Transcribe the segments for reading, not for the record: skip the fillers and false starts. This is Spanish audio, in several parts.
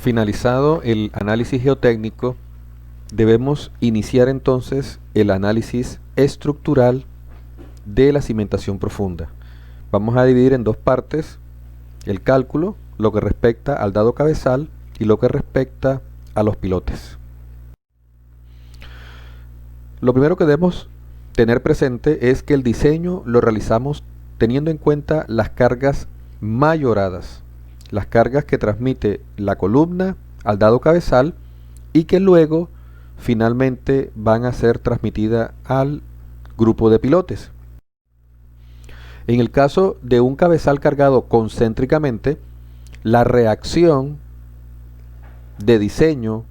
Finalizado el análisis geotécnico, debemos iniciar entonces el análisis estructural de la cimentación profunda. Vamos a dividir en dos partes el cálculo, lo que respecta al dado cabezal y lo que respecta a los pilotes. Lo primero que debemos tener presente es que el diseño lo realizamos teniendo en cuenta las cargas mayoradas, las cargas que transmite la columna al dado cabezal y que luego finalmente van a ser transmitidas al grupo de pilotes. En el caso de un cabezal cargado concéntricamente, la reacción de diseño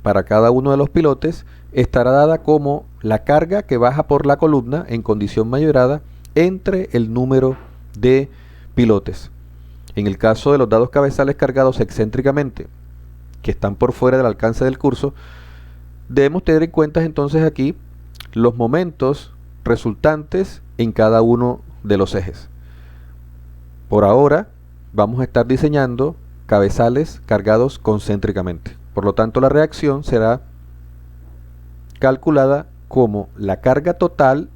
para cada uno de los pilotes estará dada como la carga que baja por la columna en condición mayorada entre el número de pilotes. En el caso de los dados cabezales cargados excéntricamente, que están por fuera del alcance del curso, debemos tener en cuenta entonces aquí los momentos resultantes en cada uno de los ejes. Por ahora vamos a estar diseñando cabezales cargados concéntricamente. Por lo tanto, la reacción será calculada como la carga total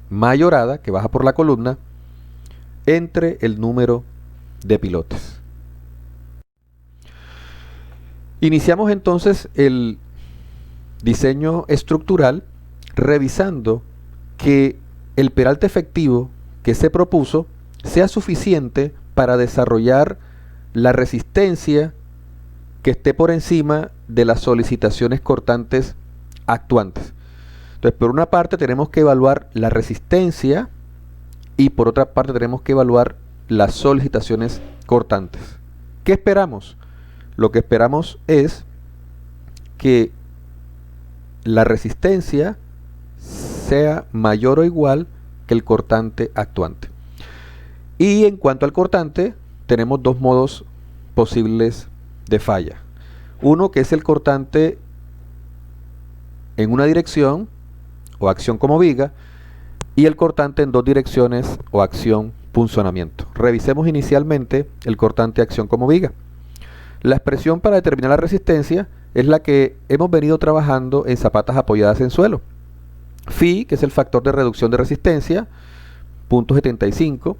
mayorada que baja por la columna entre el número de pilotes. Iniciamos entonces el diseño estructural revisando que el peralte efectivo que se propuso sea suficiente para desarrollar la resistencia que esté por encima de las solicitaciones cortantes actuantes. Entonces, por una parte tenemos que evaluar la resistencia y por otra parte tenemos que evaluar las solicitaciones cortantes. ¿Qué esperamos? Lo que esperamos es que la resistencia sea mayor o igual que el cortante actuante. Y en cuanto al cortante, tenemos dos modos posibles de falla. Uno que es el cortante en una dirección o acción como viga y el cortante en dos direcciones o acción punzonamiento. Revisemos inicialmente el cortante acción como viga. La expresión para determinar la resistencia es la que hemos venido trabajando en zapatas apoyadas en suelo. Phi, que es el factor de reducción de resistencia, punto 75,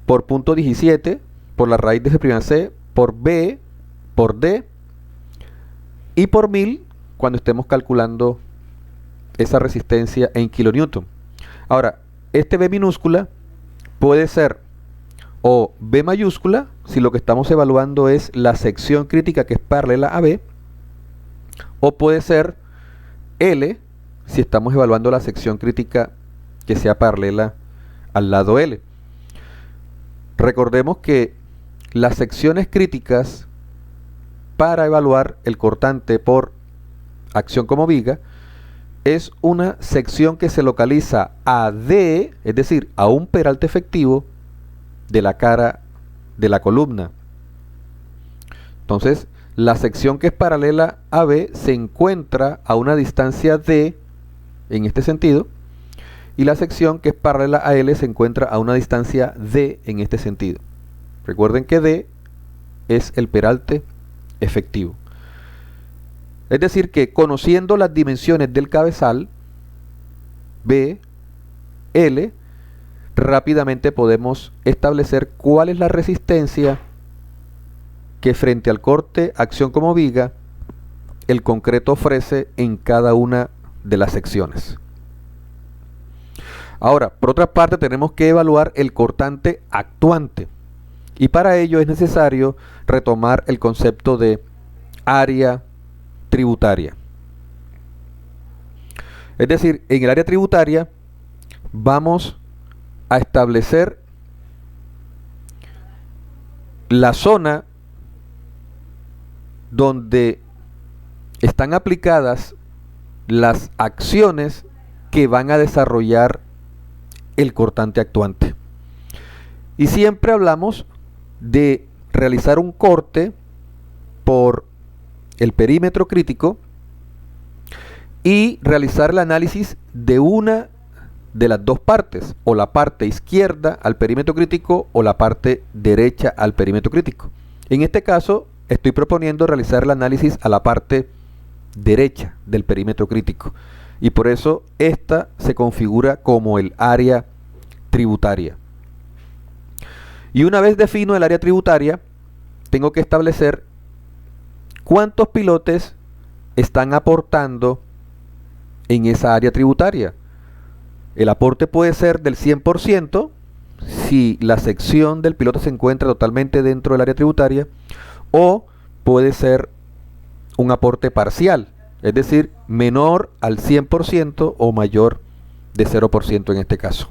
por punto 17, por la raíz de F'(c), por B, por D, y por 1000 cuando estemos calculando esa resistencia en kilonewton. Ahora, este B minúscula puede ser o B mayúscula, si lo que estamos evaluando es la sección crítica que es paralela a B, o puede ser L, si estamos evaluando la sección crítica que sea paralela al lado L. Recordemos que las secciones críticas para evaluar el cortante por acción como viga es una sección que se localiza a D, es decir, a un peralte efectivo de la cara de la columna. Entonces, la sección que es paralela a B se encuentra a una distancia D en este sentido, y la sección que es paralela a L se encuentra a una distancia D en este sentido. Recuerden que D es el peralte efectivo. Es decir que conociendo las dimensiones del cabezal B, L, rápidamente podemos establecer cuál es la resistencia que frente al corte acción como viga el concreto ofrece en cada una de las secciones. Ahora, por otra parte, tenemos que evaluar el cortante actuante y para ello es necesario retomar el concepto de área tributaria. Es decir, en el área tributaria vamos a establecer la zona donde están aplicadas las acciones que van a desarrollar el cortante actuante. Y siempre hablamos de realizar un corte por el perímetro crítico y realizar el análisis de una de las dos partes, o la parte izquierda al perímetro crítico o la parte derecha al perímetro crítico. En este caso estoy proponiendo realizar el análisis a la parte derecha del perímetro crítico. Y por eso esta se configura como el área tributaria. Y una vez defino el área tributaria, tengo que establecer cuántos pilotes están aportando en esa área tributaria. El aporte puede ser del 100% si la sección del pilote se encuentra totalmente dentro del área tributaria, o puede ser un aporte parcial, es decir, menor al 100% o mayor de 0% en este caso.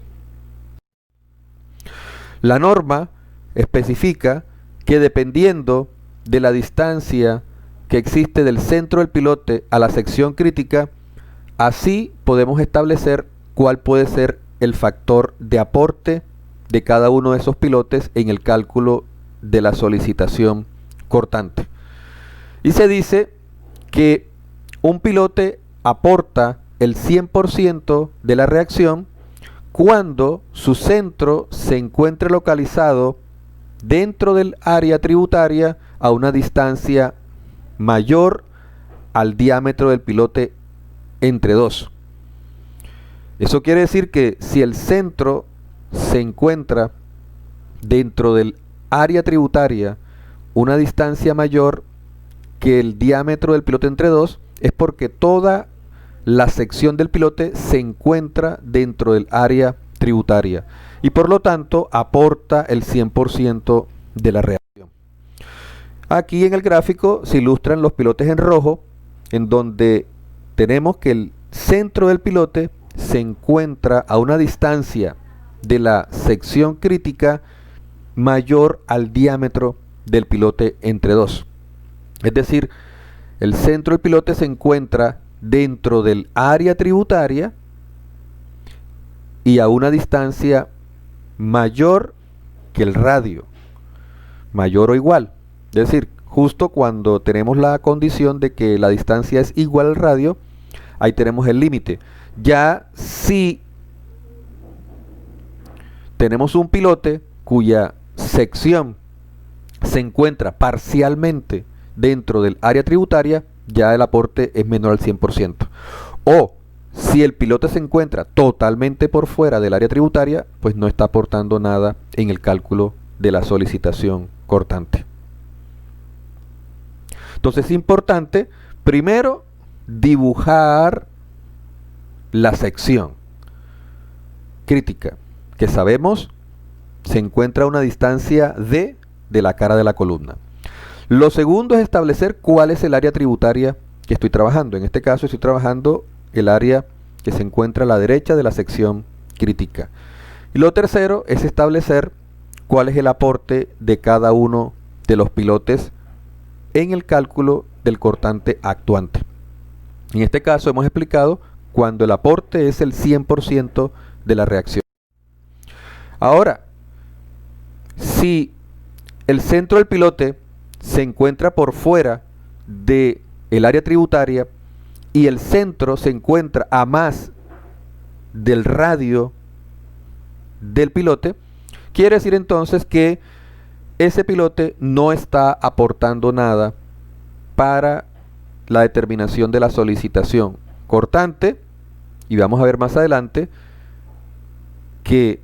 La norma especifica que dependiendo de la distancia que existe del centro del pilote a la sección crítica, así podemos establecer cuál puede ser el factor de aporte de cada uno de esos pilotes en el cálculo de la solicitación cortante. Y se dice que un pilote aporta el 100% de la reacción cuando su centro se encuentre localizado dentro del área tributaria a una distancia mayor al diámetro del pilote entre dos. Eso quiere decir que si el centro se encuentra dentro del área tributaria una distancia mayor que el diámetro del pilote entre dos, es porque toda la sección del pilote se encuentra dentro del área tributaria y por lo tanto aporta el 100% de la reacción. Aquí en el gráfico se ilustran los pilotes en rojo, en donde tenemos que el centro del pilote se encuentra a una distancia de la sección crítica mayor al diámetro del pilote entre dos. Es decir, el centro del pilote se encuentra dentro del área tributaria y a una distancia mayor que el radio, mayor o igual. Es decir, justo cuando tenemos la condición de que la distancia es igual al radio, ahí tenemos el límite. Ya si tenemos un pilote cuya sección se encuentra parcialmente dentro del área tributaria, ya el aporte es menor al 100%. O si el pilote se encuentra totalmente por fuera del área tributaria, pues no está aportando nada en el cálculo de la solicitación cortante. Entonces es importante primero dibujar la sección crítica, que sabemos se encuentra a una distancia de la cara de la columna. Lo segundo es establecer cuál es el área tributaria que estoy trabajando. En este caso estoy trabajando el área que se encuentra a la derecha de la sección crítica. Y lo tercero es establecer cuál es el aporte de cada uno de los pilotes en el cálculo del cortante actuante. En este caso hemos explicado cuando el aporte es el 100% de la reacción. Ahora, si el centro del pilote se encuentra por fuera del área tributaria y el centro se encuentra a más del radio del pilote, quiere decir entonces que ese pilote no está aportando nada para la determinación de la solicitación cortante, y vamos a ver más adelante que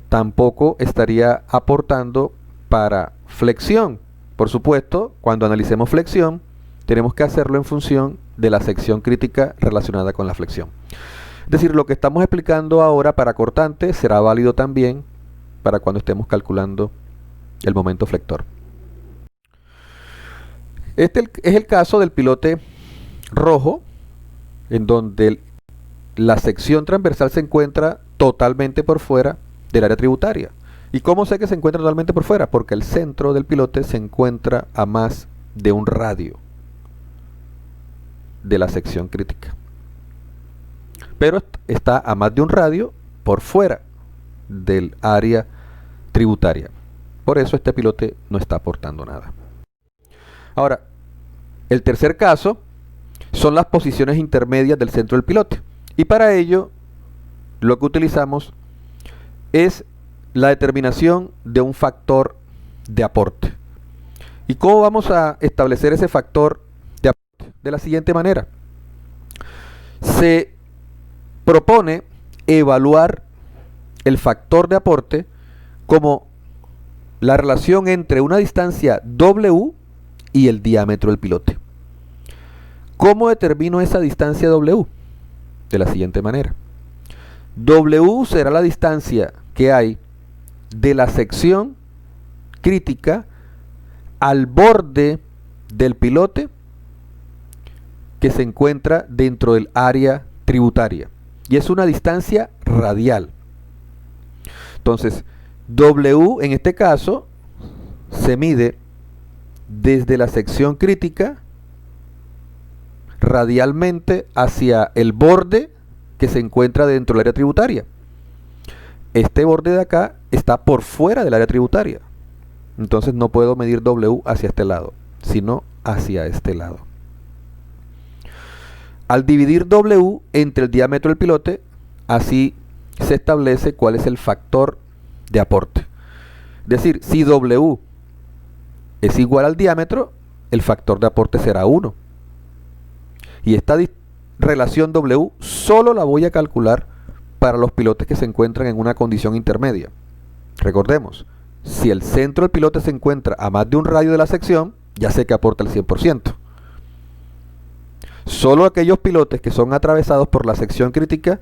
tampoco estaría aportando para flexión. Por supuesto, cuando analicemos flexión, tenemos que hacerlo en función de la sección crítica relacionada con la flexión. Es decir, lo que estamos explicando ahora para cortante será válido también para cuando estemos calculando el momento flector. Este es el caso del pilote rojo, en donde la sección transversal se encuentra totalmente por fuera del área tributaria. ¿Y cómo sé que se encuentra totalmente por fuera? Porque el centro del pilote se encuentra a más de un radio de la sección crítica. Pero está a más de un radio por fuera del área tributaria. Por eso este pilote no está aportando nada. Ahora, el tercer caso son las posiciones intermedias del centro del pilote. Y para ello, lo que utilizamos es la determinación de un factor de aporte. ¿Y cómo vamos a establecer ese factor de aporte? De la siguiente manera. Se propone evaluar el factor de aporte como la relación entre una distancia W y el diámetro del pilote. ¿Cómo determino esa distancia W? De la siguiente manera. W será la distancia que hay de la sección crítica al borde del pilote que se encuentra dentro del área tributaria. Y es una distancia radial. Entonces, W en este caso se mide desde la sección crítica radialmente hacia el borde que se encuentra dentro del área tributaria. Este borde de acá está por fuera del área tributaria. Entonces no puedo medir W hacia este lado, sino hacia este lado. Al dividir W entre el diámetro del pilote, así se establece cuál es el factor de aporte. Es decir, si W es igual al diámetro, el factor de aporte será 1. Y esta relación W solo la voy a calcular para los pilotes que se encuentran en una condición intermedia. Recordemos, si el centro del pilote se encuentra a más de un radio de la sección, ya sé que aporta el 100%. Solo aquellos pilotes que son atravesados por la sección crítica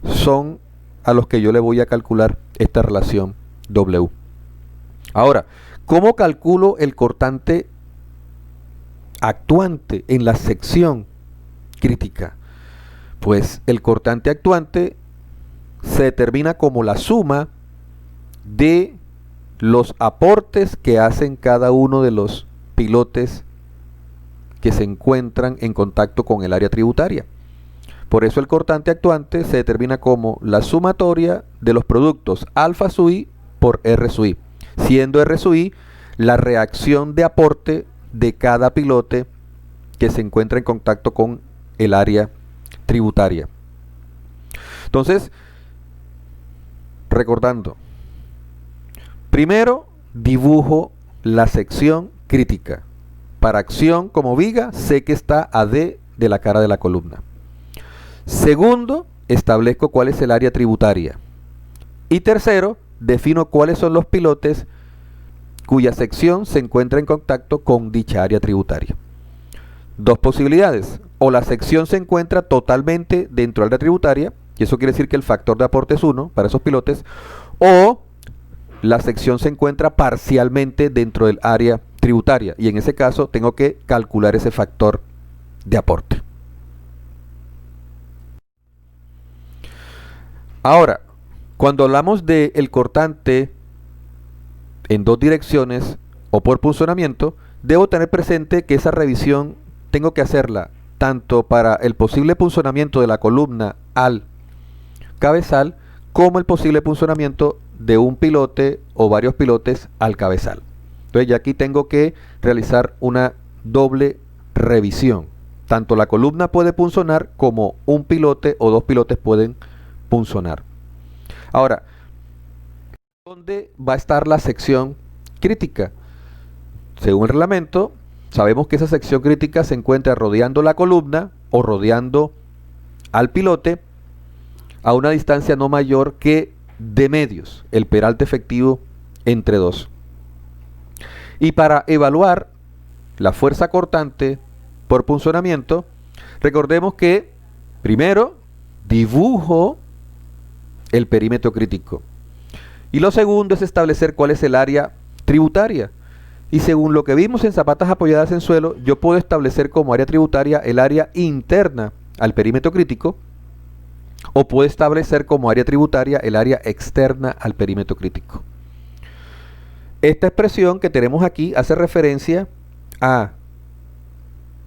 son a los que yo le voy a calcular esta relación W. Ahora, ¿cómo calculo el cortante actuante en la sección crítica? Pues el cortante actuante se determina como la suma de los aportes que hacen cada uno de los pilotes que se encuentran en contacto con el área tributaria. Por eso el cortante actuante se determina como la sumatoria de los productos alfa sub i por R sub i, siendo R sub i la reacción de aporte de cada pilote que se encuentra en contacto con el área tributaria. Entonces, recordando, primero dibujo la sección crítica. Para acción como viga, sé que está a D de la cara de la columna. Segundo, establezco cuál es el área tributaria. Y tercero, defino cuáles son los pilotes cuya sección se encuentra en contacto con dicha área tributaria. Dos posibilidades. O la sección se encuentra totalmente dentro del área tributaria, y eso quiere decir que el factor de aporte es 1 para esos pilotes, o la sección se encuentra parcialmente dentro del área tributaria, y en ese caso tengo que calcular ese factor de aporte. Ahora, cuando hablamos del cortante en dos direcciones o por punzonamiento, debo tener presente que esa revisión tengo que hacerla tanto para el posible punzonamiento de la columna al cabezal como el posible punzonamiento de un pilote o varios pilotes al cabezal. Entonces ya aquí tengo que realizar una doble revisión. Tanto la columna puede punzonar como un pilote o dos pilotes pueden punzonar. Ahora, ¿dónde va a estar la sección crítica? Según el reglamento, sabemos que esa sección crítica se encuentra rodeando la columna o rodeando al pilote a una distancia no mayor que de medios, el peralte efectivo entre dos. Y para evaluar la fuerza cortante por punzonamiento, recordemos que primero dibujo el perímetro crítico. Y lo segundo es establecer cuál es el área tributaria. Y según lo que vimos en zapatas apoyadas en suelo, yo puedo establecer como área tributaria el área interna al perímetro crítico, o puedo establecer como área tributaria el área externa al perímetro crítico. Esta expresión que tenemos aquí hace referencia a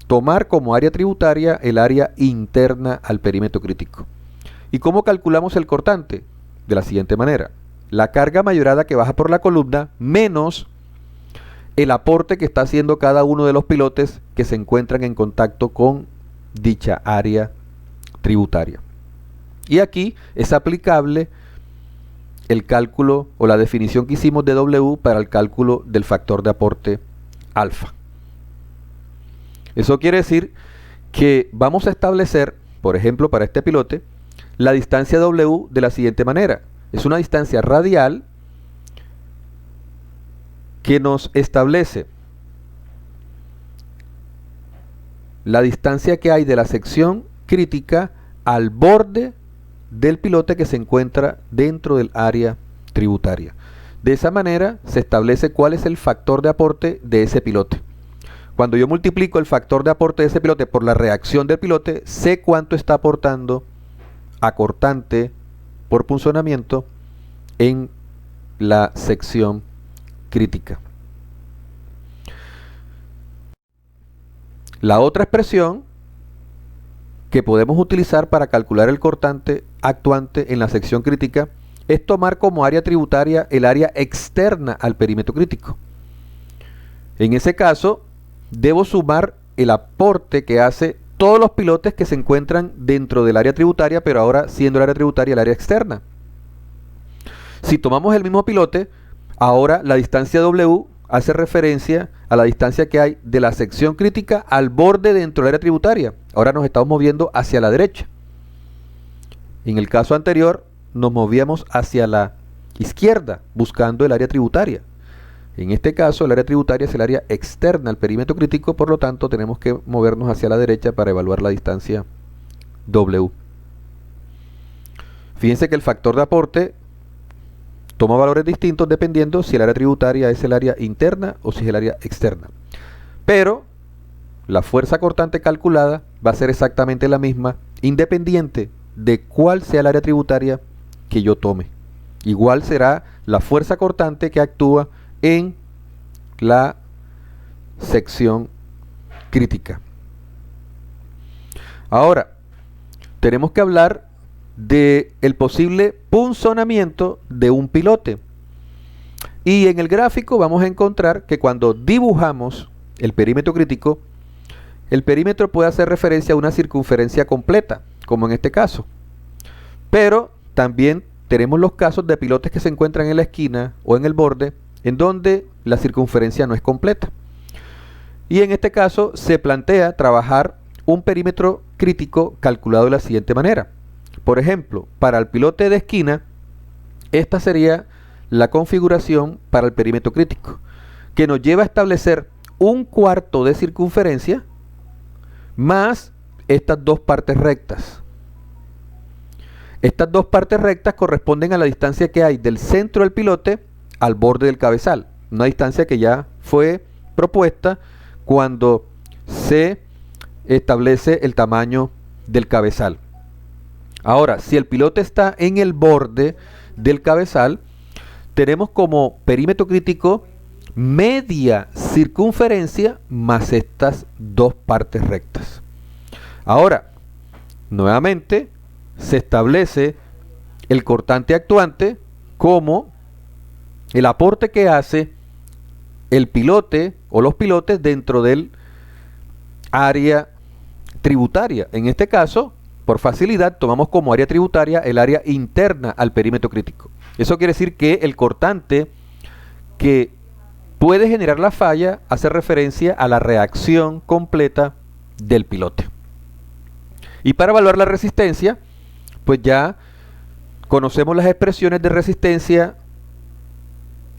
tomar como área tributaria el área interna al perímetro crítico. ¿Y cómo calculamos el cortante? De la siguiente manera. La carga mayorada que baja por la columna menos el aporte que está haciendo cada uno de los pilotes que se encuentran en contacto con dicha área tributaria. Y aquí es aplicable el cálculo o la definición que hicimos de W para el cálculo del factor de aporte alfa. Eso quiere decir que vamos a establecer, por ejemplo, para este pilote, la distancia W de la siguiente manera. Es una distancia radial que nos establece la distancia que hay de la sección crítica al borde del pilote que se encuentra dentro del área tributaria. De esa manera se establece cuál es el factor de aporte de ese pilote. Cuando yo multiplico el factor de aporte de ese pilote por la reacción del pilote, sé cuánto está aportando a cortante por punzonamiento en la sección crítica. La otra expresión que podemos utilizar para calcular el cortante actuante en la sección crítica es tomar como área tributaria el área externa al perímetro crítico. En ese caso, debo sumar el aporte que hace todos los pilotes que se encuentran dentro del área tributaria, pero ahora siendo el área tributaria el área externa. Si tomamos el mismo pilote, ahora la distancia W hace referencia a la distancia que hay de la sección crítica al borde dentro del área tributaria. Ahora nos estamos moviendo hacia la derecha. En el caso anterior nos movíamos hacia la izquierda buscando el área tributaria. En este caso el área tributaria es el área externa al perímetro crítico, por lo tanto tenemos que movernos hacia la derecha para evaluar la distancia W. Fíjense que el factor de aporte toma valores distintos dependiendo si el área tributaria es el área interna o si es el área externa. Pero la fuerza cortante calculada va a ser exactamente la misma, independiente de cuál sea el área tributaria que yo tome. Igual será la fuerza cortante que actúa en la sección crítica. Ahora, tenemos que hablar del posible punzonamiento de un pilote. Y en el gráfico vamos a encontrar que cuando dibujamos el perímetro crítico, el perímetro puede hacer referencia a una circunferencia completa, como en este caso. Pero también tenemos los casos de pilotes que se encuentran en la esquina o en el borde, en donde la circunferencia no es completa. Y en este caso se plantea trabajar un perímetro crítico calculado de la siguiente manera. Por ejemplo, para el pilote de esquina, esta sería la configuración para el perímetro crítico, que nos lleva a establecer un cuarto de circunferencia más estas dos partes rectas. Estas dos partes rectas corresponden a la distancia que hay del centro del pilote al borde del cabezal, una distancia que ya fue propuesta cuando se establece el tamaño del cabezal. Ahora, si el pilote está en el borde del cabezal, tenemos como perímetro crítico media circunferencia más estas dos partes rectas. Ahora, nuevamente, se establece el cortante actuante como el aporte que hace el pilote o los pilotes dentro del área tributaria. En este caso, por facilidad, tomamos como área tributaria el área interna al perímetro crítico. Eso quiere decir que el cortante que puede generar la falla hace referencia a la reacción completa del pilote. Y para evaluar la resistencia, pues ya conocemos las expresiones de resistencia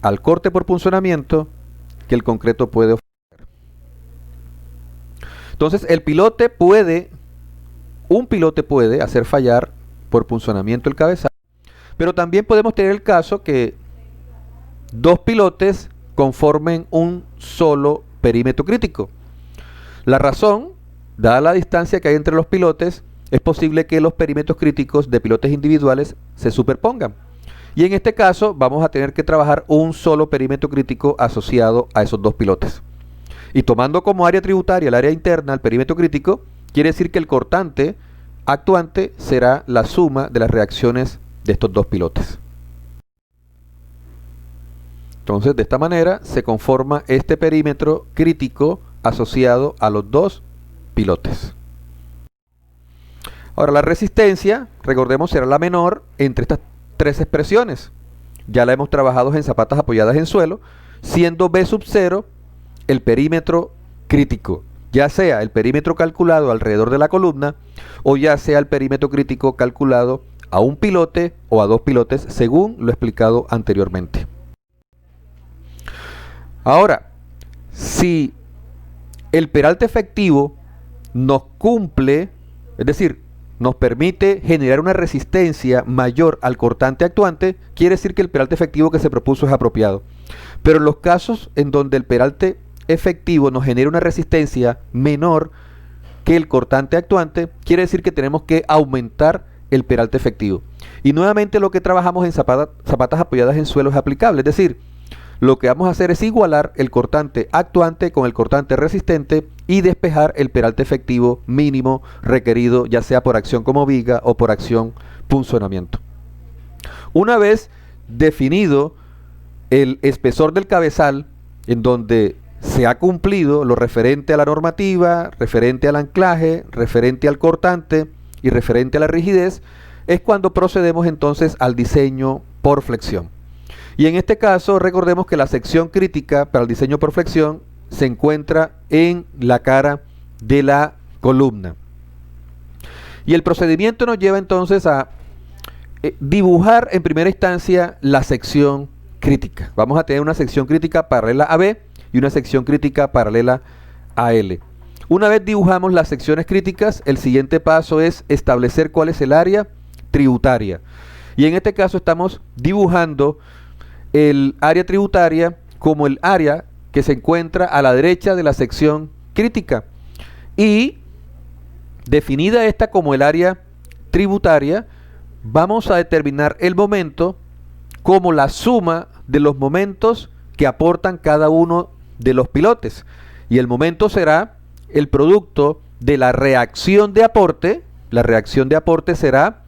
al corte por punzonamiento que el concreto puede ofrecer. Entonces, un pilote puede hacer fallar por punzonamiento el cabezal, pero también podemos tener el caso que dos pilotes conformen un solo perímetro crítico. La razón, dada la distancia que hay entre los pilotes, es posible que los perímetros críticos de pilotes individuales se superpongan. Y en este caso vamos a tener que trabajar un solo perímetro crítico asociado a esos dos pilotes. Y tomando como área tributaria el área interna al perímetro crítico, quiere decir que el cortante actuante será la suma de las reacciones de estos dos pilotes. Entonces, de esta manera se conforma este perímetro crítico asociado a los dos pilotes. Ahora, la resistencia, recordemos, será la menor entre estas tres expresiones. Ya la hemos trabajado en zapatas apoyadas en suelo, siendo B sub 0 el perímetro crítico, ya sea el perímetro calculado alrededor de la columna o ya sea el perímetro crítico calculado a un pilote o a dos pilotes, según lo explicado anteriormente. Ahora, si el peralte efectivo nos cumple, es decir, nos permite generar una resistencia mayor al cortante actuante, quiere decir que el peralte efectivo que se propuso es apropiado. Pero en los casos en donde el peralte efectivo nos genera una resistencia menor que el cortante actuante, quiere decir que tenemos que aumentar el peralte efectivo. Y nuevamente lo que trabajamos en zapatas apoyadas en suelo es aplicable, es decir, lo que vamos a hacer es igualar el cortante actuante con el cortante resistente y despejar el peralte efectivo mínimo requerido, ya sea por acción como viga o por acción punzonamiento. Una vez definido el espesor del cabezal, en donde se ha cumplido lo referente a la normativa, referente al anclaje, referente al cortante y referente a la rigidez, es cuando procedemos entonces al diseño por flexión. Y en este caso recordemos que la sección crítica para el diseño por flexión se encuentra en la cara de la columna. Y el procedimiento nos lleva entonces a dibujar en primera instancia la sección crítica. Vamos a tener una sección crítica paralela a B y una sección crítica paralela a L. Una vez dibujamos las secciones críticas, el siguiente paso es establecer cuál es el área tributaria. Y en este caso estamos dibujando el área tributaria como el área que se encuentra a la derecha de la sección crítica. Y definida esta como el área tributaria, vamos a determinar el momento como la suma de los momentos que aportan cada uno de los pilotes. Y el momento será el producto de la reacción de aporte. La reacción de aporte será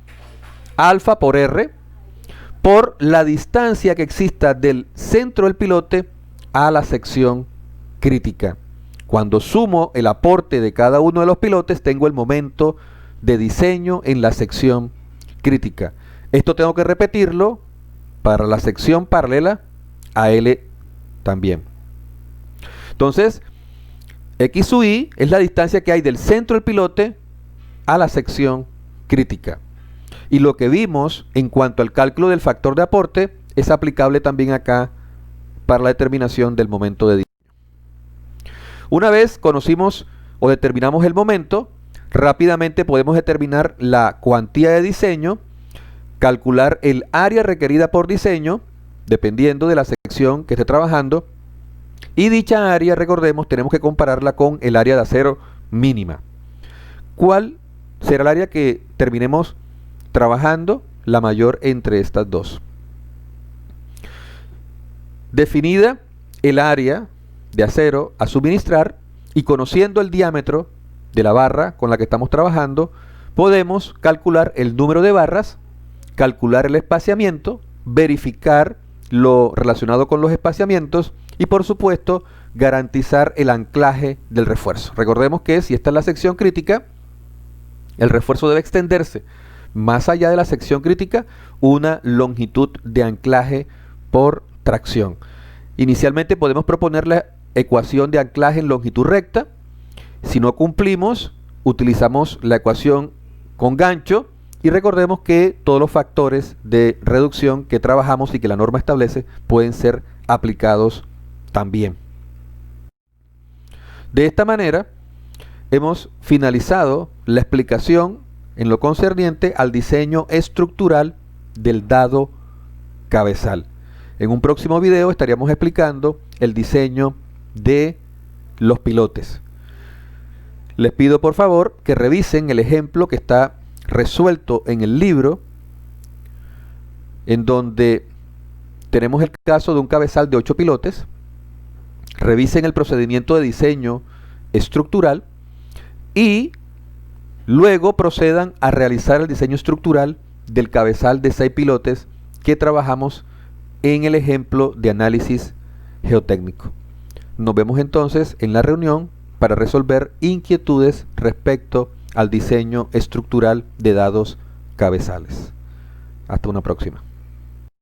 alfa por R por la distancia que exista del centro del pilote a la sección crítica. Cuando sumo el aporte de cada uno de los pilotes, tengo el momento de diseño en la sección crítica. Esto tengo que repetirlo para la sección paralela a L también. Entonces, X sub I es la distancia que hay del centro del pilote a la sección crítica. Y lo que vimos en cuanto al cálculo del factor de aporte es aplicable también acá para la determinación del momento de diseño. Una vez conocimos o determinamos el momento, rápidamente podemos determinar la cuantía de diseño, calcular el área requerida por diseño, dependiendo de la sección que esté trabajando, y dicha área, recordemos, tenemos que compararla con el área de acero mínima. ¿Cuál será el área que terminemos trabajando? La mayor entre estas dos. Definida el área de acero a suministrar y conociendo el diámetro de la barra con la que estamos trabajando, podemos calcular el número de barras, calcular el espaciamiento, verificar lo relacionado con los espaciamientos y por supuesto garantizar el anclaje del refuerzo. Recordemos que si esta es la sección crítica, el refuerzo debe extenderse más allá de la sección crítica una longitud de anclaje por tracción. Inicialmente podemos proponer la ecuación de anclaje en longitud recta. Si no cumplimos, utilizamos la ecuación con gancho y recordemos que todos los factores de reducción que trabajamos y que la norma establece pueden ser aplicados también. De esta manera hemos finalizado la explicación en lo concerniente al diseño estructural del dado cabezal. En un próximo video estaríamos explicando el diseño de los pilotes. Les pido por favor que revisen el ejemplo que está resuelto en el libro, en donde tenemos el caso de un cabezal de 8 pilotes. Revisen el procedimiento de diseño estructural y luego procedan a realizar el diseño estructural del cabezal de 6 pilotes que trabajamos en el ejemplo de análisis geotécnico. Nos vemos entonces en la reunión para resolver inquietudes respecto al diseño estructural de dados cabezales. Hasta una próxima.